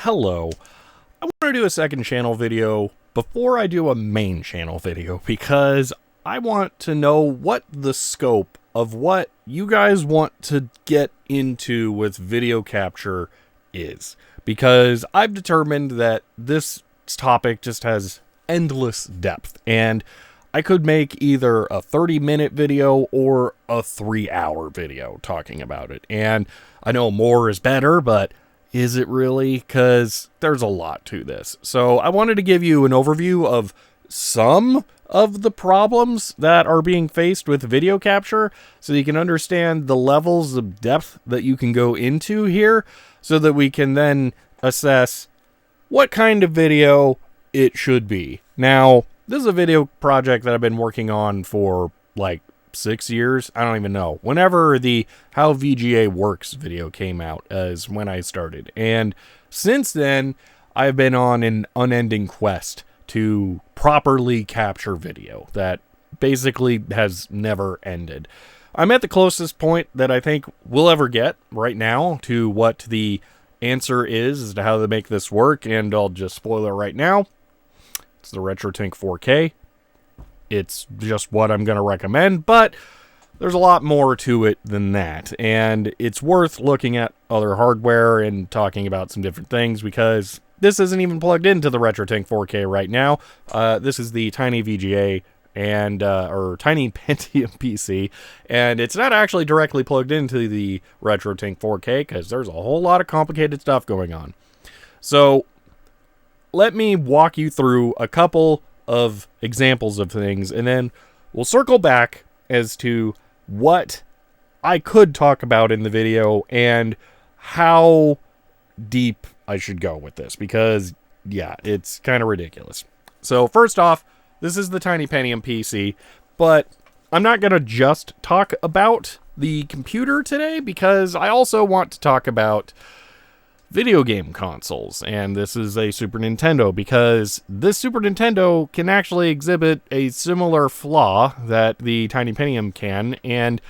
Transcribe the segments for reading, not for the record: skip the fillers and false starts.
Hello. I want to do a second channel video before I do a main channel video because I want to know what the scope of what you guys want to get into with video capture is. Because I've determined that this topic just has endless depth, and I could make either a 30-minute video or a 3-hour video talking about it. And I know more is better, but is it really? Because there's a lot to this. So I wanted to give you an overview of some of the problems that are being faced with video capture so you can understand the levels of depth that you can go into here so that we can then assess what kind of video it should be. Now, this is a video project that I've been working on for like 6 years. I don't even know. Whenever the How VGA Works video came out is when I started. And since then, I've been on an unending quest to properly capture video that basically has never ended. I'm at the closest point that I think we'll ever get right now to what the answer is as to how to make this work, and I'll just spoil it right now. It's the RetroTink 4K. It's just what I'm going to recommend, but there's a lot more to it than that, and it's worth looking at other hardware and talking about some different things because this isn't even plugged into the RetroTink 4K right now. This is the Tiny VGA and or Tiny Pentium PC, and it's not actually directly plugged into the RetroTink 4K because there's a whole lot of complicated stuff going on. So let me walk you through a couple of examples of things, and then we'll circle back as to what I could talk about in the video and how deep I should go with this, because yeah, it's kind of ridiculous. So first off, this is the Tiny Pentium PC, but I'm not going to just talk about the computer today because I also want to talk about video game consoles, and this is a Super Nintendo because this Super Nintendo can actually exhibit a similar flaw that the Tiny Pentium can, and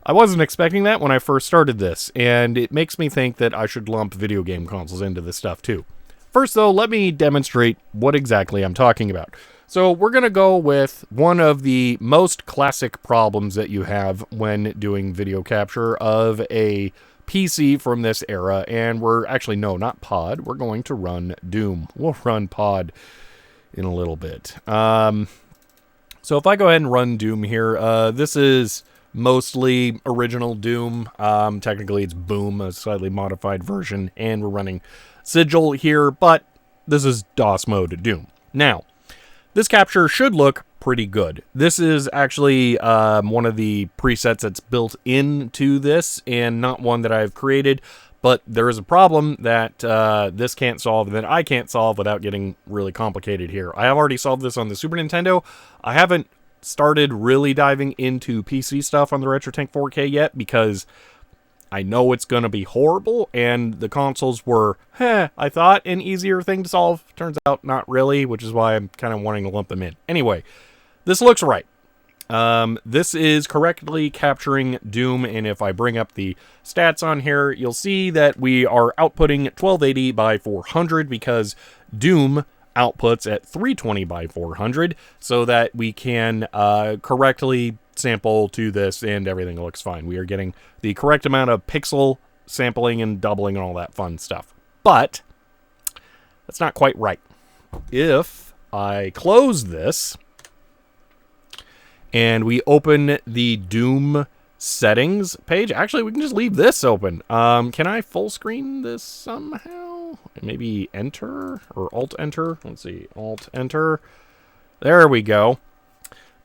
I wasn't expecting that when I first started this, and it makes me think that I should lump video game consoles into this stuff too. First though, let me demonstrate what exactly I'm talking about. So we're going to go with one of the most classic problems that you have when doing video capture of a PC from this era, and we're actually, no, not Pod. We're going to run Doom. We'll run Pod in a little bit. So if I go ahead and run Doom here, this is mostly original Doom. Technically, it's Boom, a slightly modified version, and we're running Sigil here, but this is DOS mode Doom. Now, this capture should look pretty good. This is actually one of the presets that's built into this and not one that I've created, but there is a problem that this can't solve and that I can't solve without getting really complicated here. I have already solved this on the Super Nintendo. I haven't started really diving into PC stuff on the RetroTink 4K yet because I know it's going to be horrible, and the consoles were, I thought, an easier thing to solve. Turns out not really, which is why I'm kind of wanting to lump them in. Anyway, this looks right. This is correctly capturing Doom, and if I bring up the stats on here, you'll see that we are outputting 1280 by 400 because Doom outputs at 320 by 400 so that we can correctly sample to this and everything looks fine. We are getting the correct amount of pixel sampling and doubling and all that fun stuff. But that's not quite right. If I close this and we open the Doom settings page, actually we can just leave this open. Can I full screen this somehow? Maybe enter or alt enter. Let's see, alt enter. There we go.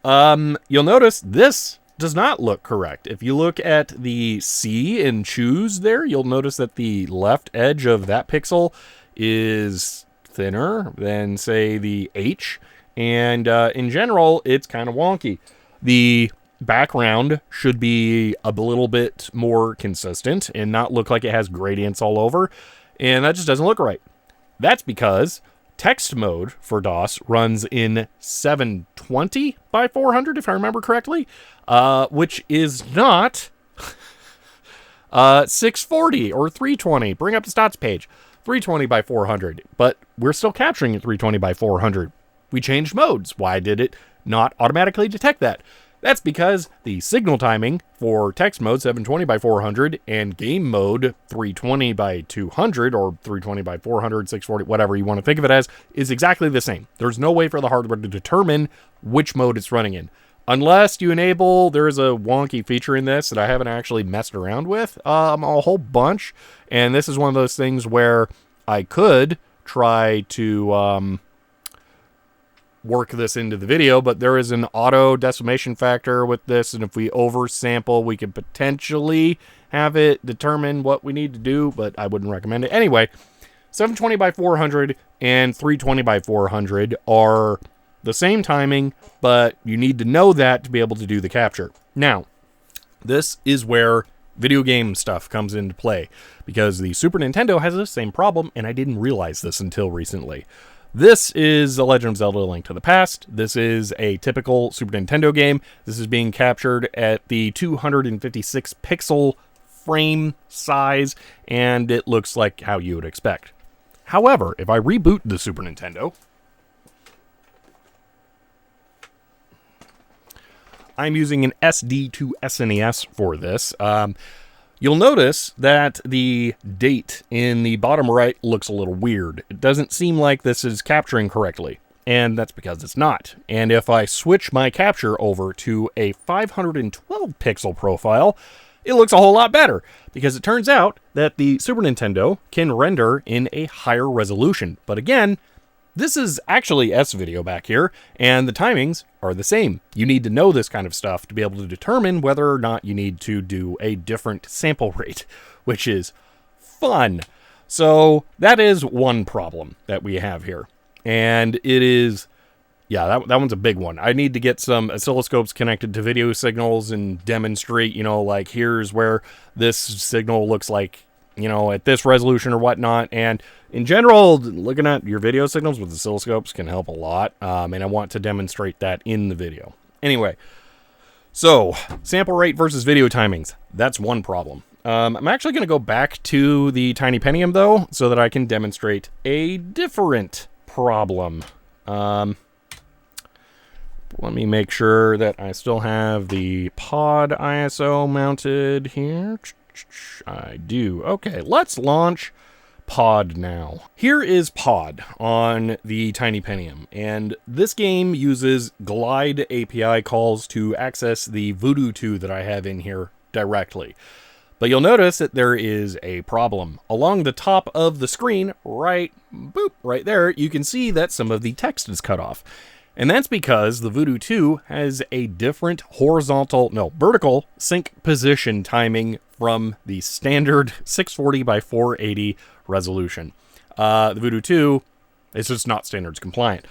You'll notice this does not look correct. If you look at the C and choose there, you'll notice that the left edge of that pixel is thinner than, say, the H. And in general, it's kind of wonky. The background should be a little bit more consistent and not look like it has gradients all over. And that just doesn't look right. That's because text mode for DOS runs in 720 by 400, if I remember correctly, which is not 640 or 320. Bring up the stats page. 320 by 400, but we're still capturing at 320 by 400. We changed modes. Why did it not automatically detect that? That's because the signal timing for text mode 720 by 400 and game mode 320 by 200 or 320 by 400, 640, whatever you want to think of it as, is exactly the same. There's no way for the hardware to determine which mode it's running in. Unless you enable, there's a wonky feature in this that I haven't actually messed around with a whole bunch. And this is one of those things where I could try to work this into the video, but there is an auto decimation factor with this. And if we oversample, we could potentially have it determine what we need to do, but I wouldn't recommend it. Anyway, 720 by 400 and 320 by 400 are the same timing, but you need to know that to be able to do the capture. Now, this is where video game stuff comes into play, because the Super Nintendo has the same problem, and I didn't realize this until recently. This is The Legend of Zelda: Link to the Past. This is a typical Super Nintendo game. This is being captured at the 256 pixel frame size, and it looks like how you would expect. However, if I reboot the Super Nintendo, I'm using an SD to SNES for this. You'll notice that the date in the bottom right looks a little weird. It doesn't seem like this is capturing correctly, and that's because it's not. And if I switch my capture over to a 512 pixel profile, it looks a whole lot better, because it turns out that the Super Nintendo can render in a higher resolution. But again, this is actually S-Video back here, and the timings are the same. You need to know this kind of stuff to be able to determine whether or not you need to do a different sample rate, which is fun. So that is one problem that we have here. And it is, yeah, that one's a big one. I need to get some oscilloscopes connected to video signals and demonstrate, like here's where this signal looks like, at this resolution or whatnot. And in general, looking at your video signals with oscilloscopes can help a lot. And I want to demonstrate that in the video. Anyway, so sample rate versus video timings. That's one problem. I'm actually going to go back to the Tiny Pentium, though, so that I can demonstrate a different problem. Let me make sure that I still have the pod ISO mounted here. I do. Okay, let's launch Pod now. Here is Pod on the Tiny Pentium, and this game uses Glide API calls to access the Voodoo 2 that I have in here directly. But you'll notice that there is a problem. Along the top of the screen, right there, you can see that some of the text is cut off. And that's because the Voodoo 2 has a different vertical sync position timing from the standard 640 by 480 resolution. The Voodoo 2 is just not standards compliant.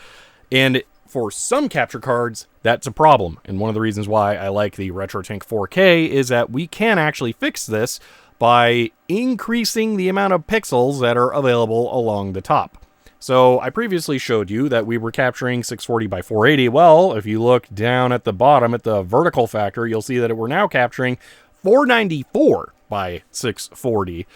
And for some capture cards, that's a problem. And one of the reasons why I like the RetroTink 4K is that we can actually fix this by increasing the amount of pixels that are available along the top. So I previously showed you that we were capturing 640 by 480. Well, if you look down at the bottom at the vertical factor, you'll see that we're now capturing 494 by 640.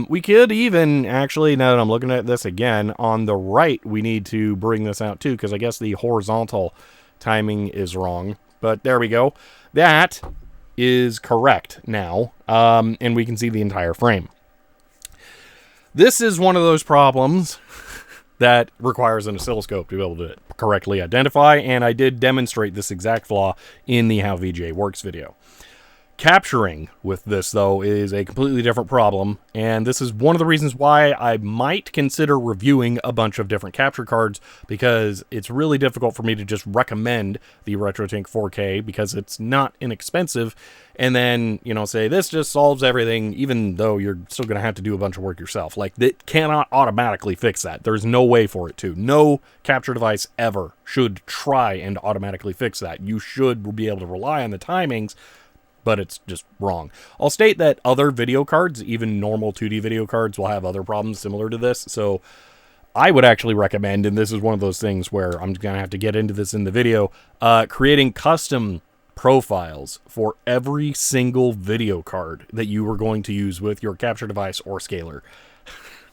We could even actually, now that I'm looking at this again, on the right, we need to bring this out too, because I guess the horizontal timing is wrong. But there we go. That is correct now, and we can see the entire frame. This is one of those problems that requires an oscilloscope to be able to correctly identify, and I did demonstrate this exact flaw in the How VGA Works video. Capturing with this, though, is a completely different problem, and this is one of the reasons why I might consider reviewing a bunch of different capture cards, because it's really difficult for me to just recommend the RetroTink 4K, because it's not inexpensive, and then, say this just solves everything, even though you're still going to have to do a bunch of work yourself. Like, it cannot automatically fix that. There's no way for it to. No capture device ever should try and automatically fix that. You should be able to rely on the timings, but it's just wrong. I'll state that other video cards, even normal 2D video cards, will have other problems similar to this. So I would actually recommend, and this is one of those things where I'm going to have to get into this in the video, creating custom profiles for every single video card that you are going to use with your capture device or scaler,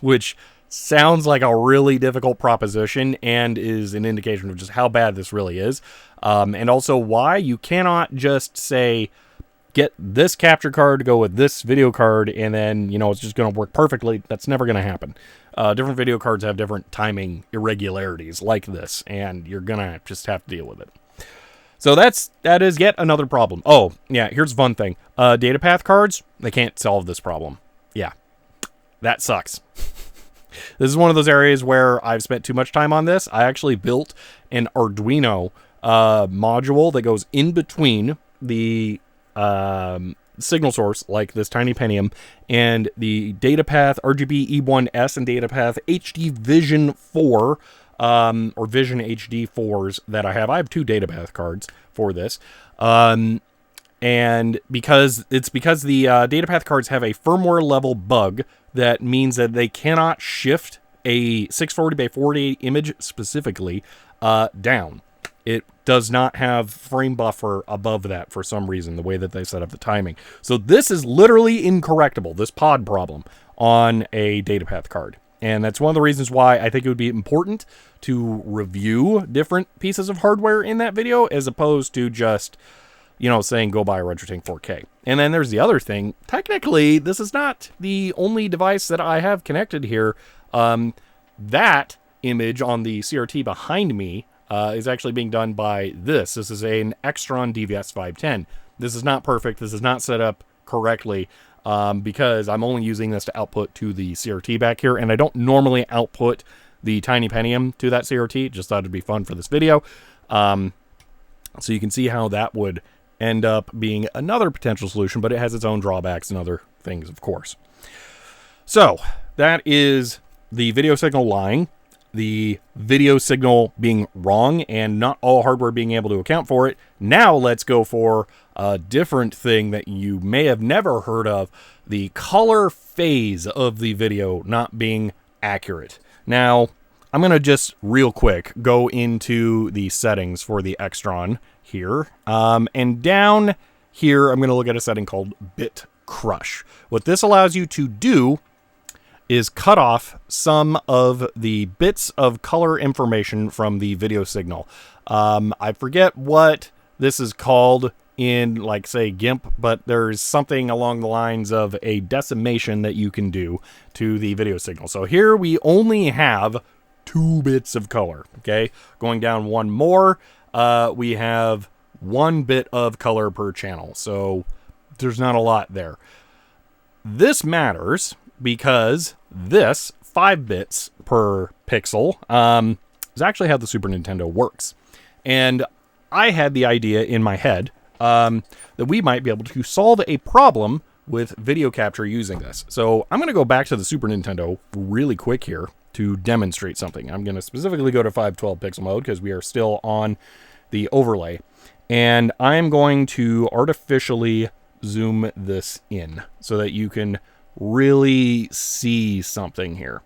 which sounds like a really difficult proposition and is an indication of just how bad this really is. And also why you cannot just say, get this capture card to go with this video card, and then, you know, it's just going to work perfectly. That's never going to happen. Different video cards have different timing irregularities like this, and you're going to just have to deal with it. So that is yet another problem. Oh, yeah, here's one thing. Data path cards, they can't solve this problem. Yeah, that sucks. This is one of those areas where I've spent too much time on this. I actually built an Arduino module that goes in between the signal source, like this tiny Pentium, and the DataPath RGB E1S and DataPath HD Vision 4, or Vision HD 4s that I have. I have 2 DataPath cards for this. And because the DataPath cards have a firmware level bug that means that they cannot shift a 640 by 48 image specifically down. It does not have frame buffer above that for some reason, the way that they set up the timing. So this is literally incorrectable, this pod problem on a DataPath card. And that's one of the reasons why I think it would be important to review different pieces of hardware in that video, as opposed to just, you know, saying go buy a RetroTink 4K. And then there's the other thing. Technically, this is not the only device that I have connected here. That image on the CRT behind me is actually being done by this. This is an Extron DVS510. This is not perfect. This is not set up correctly because I'm only using this to output to the CRT back here, and I don't normally output the tiny Pentium to that CRT. Just thought it'd be fun for this video. So you can see how that would end up being another potential solution, but it has its own drawbacks and other things, of course. So that is the video signal lying, the video signal being wrong, and not all hardware being able to account for it. Now let's go for a different thing that you may have never heard of, the color phase of the video not being accurate. Now, I'm going to just real quick go into the settings for the Extron here. And down here, I'm going to look at a setting called Bit Crush. What this allows you to do is cut off some of the bits of color information from the video signal. I forget what this is called in, like, say, GIMP, but there's something along the lines of a decimation that you can do to the video signal. So here we only have 2 bits of color, okay? Going down one more, we have 1 bit of color per channel, so there's not a lot there. This matters because this 5 bits per pixel is actually how the Super Nintendo works. And I had the idea in my head that we might be able to solve a problem with video capture using this. So I'm going to go back to the Super Nintendo really quick here to demonstrate something. I'm going to specifically go to 512 pixel mode because we are still on the overlay. And I'm going to artificially zoom this in so that you can really see something here.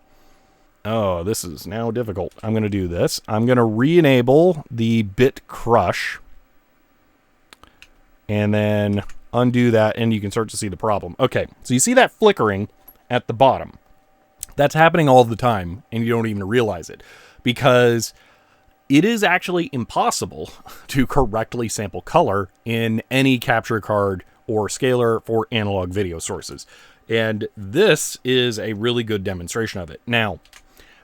Oh, this is now difficult. I'm going to do this. I'm going to re-enable the bit crush and then undo that, and you can start to see the problem. Okay, so you see that flickering at the bottom. That's happening all the time, and you don't even realize it, because it is actually impossible to correctly sample color in any capture card or scaler for analog video sources. And this is a really good demonstration of it. Now,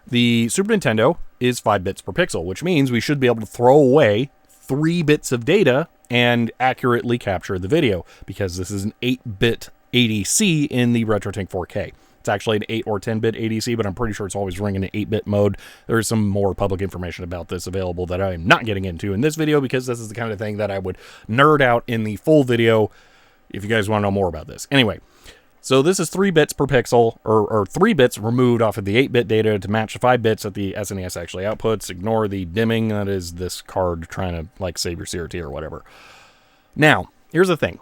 the Super Nintendo is 5 bits per pixel, which means we should be able to throw away 3 bits of data and accurately capture the video, because this is an 8-bit ADC in the RetroTink 4K. It's actually an 8 or 10-bit ADC, but I'm pretty sure it's always ringing an 8-bit mode. There's some more public information about this available that I am not getting into in this video, because this is the kind of thing that I would nerd out in the full video if you guys want to know more about this. Anyway, so this is 3 bits per pixel, or 3 bits removed off of the 8-bit data to match the 5 bits that the SNES actually outputs. Ignore the dimming. That is this card trying to, like, save your CRT or whatever. Now, here's the thing.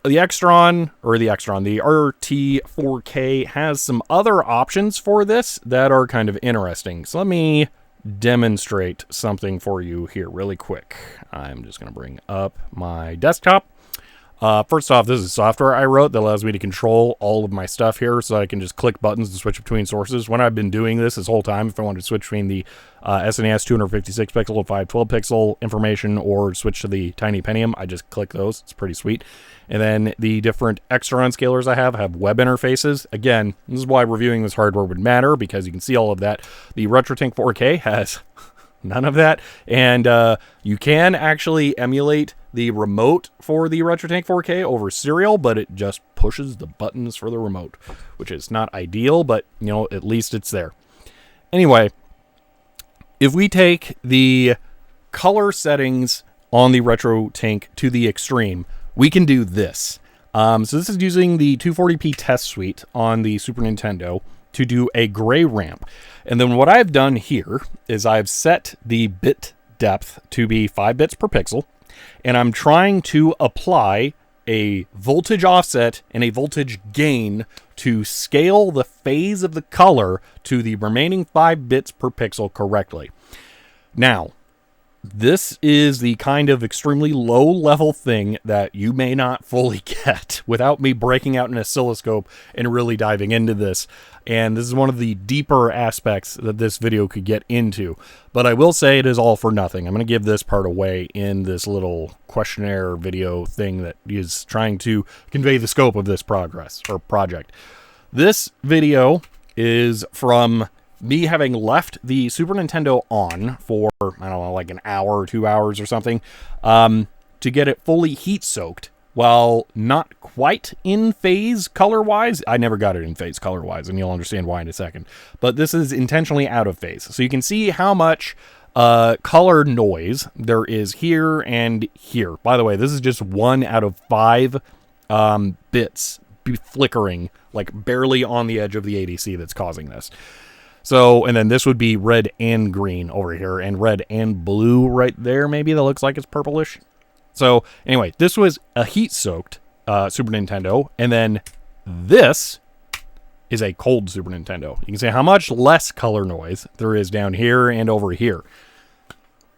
The RT4K has some other options for this that are kind of interesting. So let me demonstrate something for you here really quick. I'm just going to bring up my desktop. First off, this is software I wrote that allows me to control all of my stuff here, so I can just click buttons to switch between sources. When I've been doing this whole time, if I wanted to switch between the SNES 256 pixel and 512 pixel information or switch to the Tiny Pentium, I just click those. It's pretty sweet. And then the different extra unscalers I have web interfaces. Again, this is why reviewing this hardware would matter, because you can see all of that. The RetroTink 4K has none of that, and you can actually emulate the remote for the RetroTink 4K over serial, but it just pushes the buttons for the remote, which is not ideal, but you know, at least it's there. Anyway, if we take the color settings on the RetroTink to the extreme, we can do this. So this is using the 240p test suite on the Super Nintendo to do a gray ramp. And then what I've done here is I've set the bit depth to be 5 bits per pixel, and I'm trying to apply a voltage offset and a voltage gain to scale the phase of the color to the remaining 5 bits per pixel correctly. Now, this is the kind of extremely low-level thing that you may not fully get without me breaking out an oscilloscope and really diving into this. And this is one of the deeper aspects that this video could get into. But I will say it is all for nothing. I'm going to give this part away in this little questionnaire video thing that is trying to convey the scope of this progress or project. This video is from me having left the Super Nintendo on for, I don't know, like an hour or 2 hours or something, to get it fully heat soaked while not quite in phase color-wise. I never got it in phase color-wise, and you'll understand why in a second. But this is intentionally out of phase. So you can see how much color noise there is here and here. By the way, this is just 1 out of 5 bits flickering, like barely on the edge of the ADC that's causing this. So, and then this would be red and green over here, and red and blue right there, maybe, that looks like it's purplish. So, anyway, this was a heat-soaked Super Nintendo, and then this is a cold Super Nintendo. You can see how much less color noise there is down here and over here.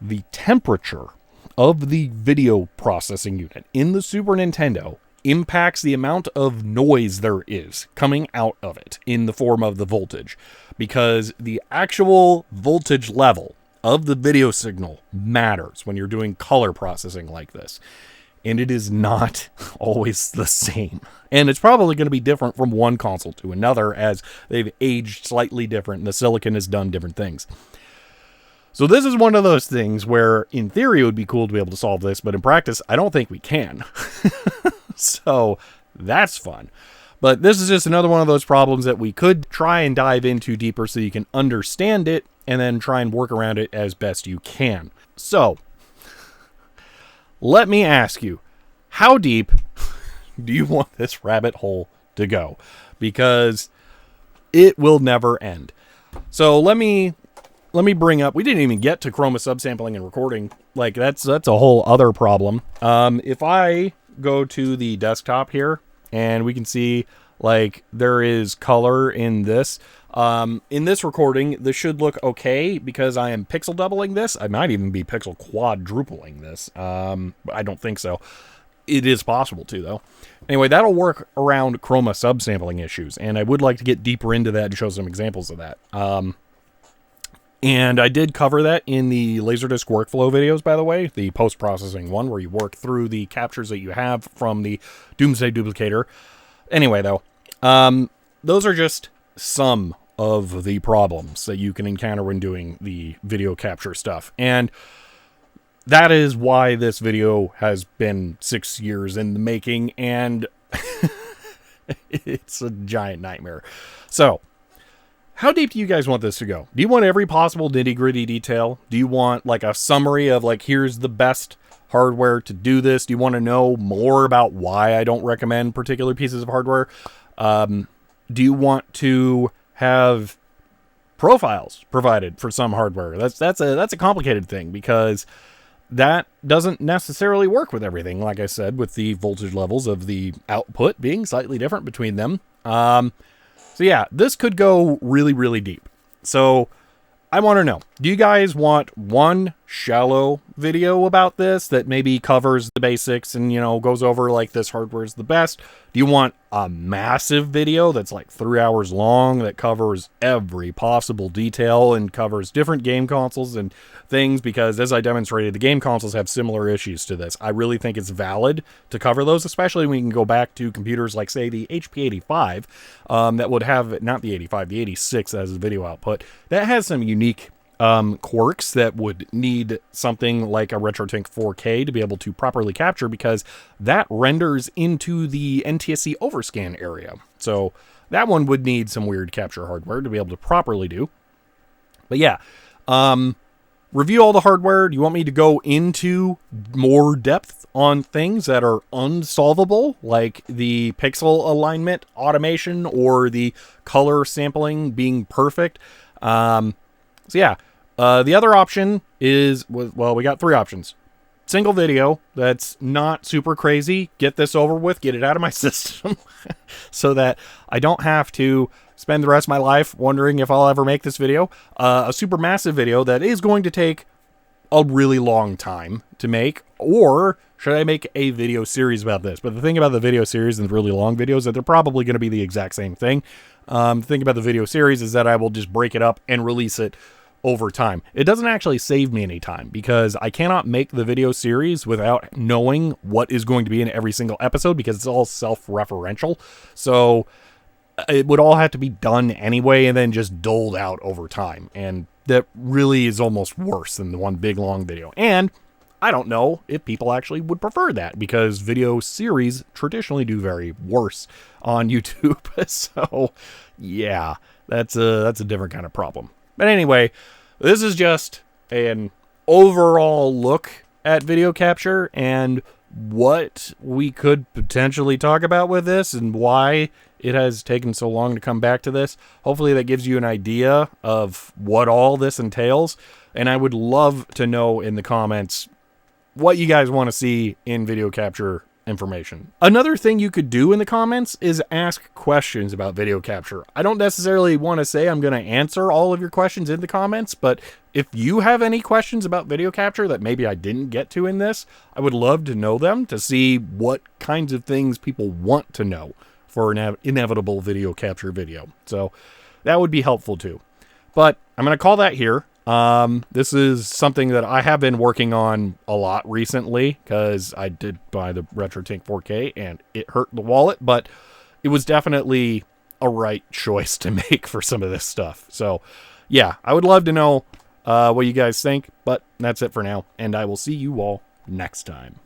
The temperature of the video processing unit in the Super Nintendo impacts the amount of noise there is coming out of it in the form of the voltage, because the actual voltage level of the video signal matters when you're doing color processing like this, and it is not always the same, and it's probably going to be different from one console to another as they've aged slightly different and the silicon has done different things. So this is one of those things where in theory it would be cool to be able to solve this, but in practice I don't think we can. So that's fun. But this is just another one of those problems that we could try and dive into deeper so you can understand it and then try and work around it as best you can. So let me ask you, how deep do you want this rabbit hole to go? Because it will never end. So let me bring up, we didn't even get to chroma subsampling and recording. Like that's a whole other problem. If I go to the desktop here and we can see like there is color in this recording. This should look okay because I am pixel doubling this. I might even be pixel quadrupling this. I don't think so. It is possible to, though. Anyway, that'll work around chroma subsampling issues, and I would like to get deeper into that and show some examples of that. And I did cover that in the Laserdisc workflow videos, by the way, the post-processing one where you work through the captures that you have from the Doomsday Duplicator. Anyway, though, those are just some of the problems that you can encounter when doing the video capture stuff. And that is why this video has been 6 years in the making, and it's a giant nightmare. So, how deep do you guys want this to go? Do you want every possible nitty-gritty detail? Do you want like a summary of like, here's the best hardware to do this? Do you want to know more about why I don't recommend particular pieces of hardware? Do you want to have profiles provided for some hardware? That's a complicated thing because that doesn't necessarily work with everything. Like I said, with the voltage levels of the output being slightly different between them. So yeah, this could go really, really deep. So I want to know, do you guys want one shallow video about this that maybe covers the basics and, goes over like this hardware is the best? Do you want a massive video that's like 3 hours long that covers every possible detail and covers different game consoles and things? Because as I demonstrated, the game consoles have similar issues to this. I really think it's valid to cover those, especially when you can go back to computers like, say, the HP 85 that would have, not the 85, the 86 as a video output, that has some unique quirks that would need something like a RetroTink 4K to be able to properly capture, because that renders into the NTSC overscan area. So that one would need some weird capture hardware to be able to properly do. But yeah, review all the hardware. Do you want me to go into more depth on things that are unsolvable, like the pixel alignment automation or the color sampling being perfect? So yeah. The other option is, well, we got 3 options. Single video that's not super crazy. Get this over with. Get it out of my system so that I don't have to spend the rest of my life wondering if I'll ever make this video. A super massive video that is going to take a really long time to make. Or should I make a video series about this? But the thing about the video series and the really long videos is that they're probably going to be the exact same thing. The thing about the video series is that I will just break it up and release it over time. It doesn't actually save me any time because I cannot make the video series without knowing what is going to be in every single episode, because it's all self-referential. So it would all have to be done anyway and then just doled out over time. And that really is almost worse than the one big long video. And I don't know if people actually would prefer that, because video series traditionally do very worse on YouTube. So yeah, that's a different kind of problem. But anyway, this is just an overall look at video capture and what we could potentially talk about with this and why it has taken so long to come back to this. Hopefully that gives you an idea of what all this entails. And I would love to know in the comments what you guys want to see in video capture information. Another thing you could do in the comments is ask questions about video capture. I don't necessarily want to say I'm going to answer all of your questions in the comments, but if you have any questions about video capture that maybe I didn't get to in this, I would love to know them to see what kinds of things people want to know for an inevitable video capture video. So that would be helpful too. But I'm going to call that here. This is something that I have been working on a lot recently, because I did buy the RetroTink 4K and it hurt the wallet, but it was definitely a right choice to make for some of this stuff. So yeah, I would love to know what you guys think, but that's it for now, and I will see you all next time.